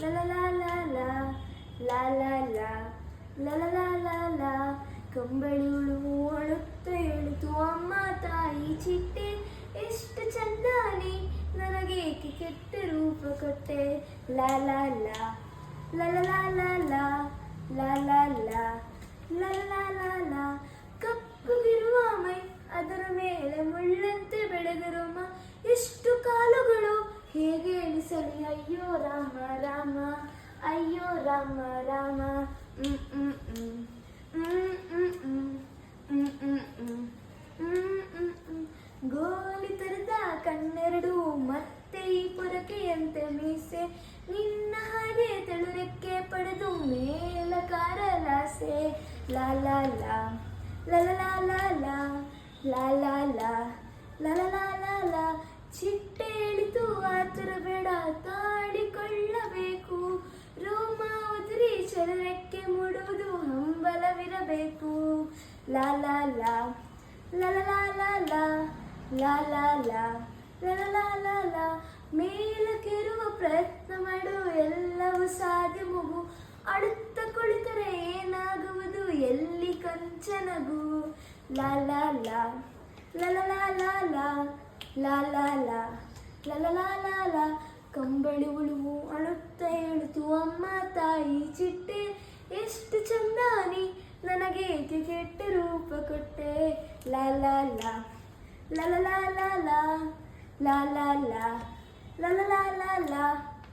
la la la la la la la la la la la la la ಕಂಬಳಿಗಳು ಅಳುತ್ತ ಹೇಳಿತು ಅಮ್ಮ ತಾಯಿ ಚಿಟ್ಟೆ ಎಷ್ಟು ಚಂದಾನೆ ನನಗೇಕೆ ಕೆಟ್ಟ ರೂಪ ಕೊಟ್ಟೆ ಲಾ ಲಾ ಲಾ ಲಾ ಲಾ ಲಾ ಲಾ ಲಾ ಲಾ ಲಾ ಲಾ ಲಾ ಲಾ ಲಾ ಕಪ್ಪಗಿರುವ ಮೈ ಅದರ ಮೇಲೆ ಮುಳ್ಳಂತೆ ಬೆಳೆದಿರುವ ಎಷ್ಟು ಕಾಲುಗಳು ಹೇಗೆ ಎಣಿಸಲಿ ಅಯ್ಯೋ ರಾಮ ರಾಮ ಅಯ್ಯೋ ರಾಮ ರಾಮ ಗೋಲಿ ತರದ ಕಣ್ಣೆರಡು ಮತ್ತೆ ಈ ಪೊರಕೆಯಂತೆ ಮೀಸೆ ನಿನ್ನ ಹಾಗೆ ತೆಳುರೆಕ್ಕೆ ಪಡೆದು ಮೇಲಕಾರಲಾಸೆ ಲಾ ಲಾ ಲಾ ಲಾ ಲಾ ಲಾ ಲಾ ಲಾ ಲಾ ಲಾ ಲಾ ಲಾ ಲಾ ಲಾ ಚಿಟ್ಟೆ ಎಳಿತು ಆತುರ ಬೇಡ ತಾಡಿಕೊಳ್ಳಬೇಕು ರೋಮ ಉದುರಿ ಚಲನಕ್ಕೆ ಮೂಡುವುದು ಹಂಬಲವಿರಬೇಕು ಲಾ ಲಾ ಲಾ ಲಾ ಲಾ ಲಾ ಲಾ ಲಾ ಲಾ ಲಾ ಲಾ ಲಾ ಲಾ ಲಾ ಮೇಲಕ್ಕಿರುವ ಪ್ರಯತ್ನ ಮಾಡು ಎಲ್ಲವೂ ಸಾಧ್ಯ ಮಗು ಅಳುತ್ತ ಕುಳಿತರೆ ಏನಾಗುವುದು ಎಲ್ಲಿ ಕಂಚನಗು ಲಾ ಲಾ ಲಾ ಲಾ ಲಾ ಲಾ ಲಾ ಲಾ ಲಾ ಲಾ ಲಾ ಲಾ ಲಾ ಲಾ ಲಾ ಕಂಬಳಿ ಉಳುವು ಅಳುತ್ತ ಹೇಳಿತು ಅಮ್ಮ ತಾಯಿ ಚಿಟ್ಟೆ ಎಷ್ಟು ಚಂದಾನಿ ನನಗೇಕೆ ಕೆಟ್ಟ ರೂಪ ಕೊಟ್ಟೆ ಲಾ ಲಾ ಲಾ ಲಾ ಲಾ ಲಾ ಲಾ ಲಾ ಲಾ ಲಾ ಲಾ ಲಾ ಲಾ ಲಾ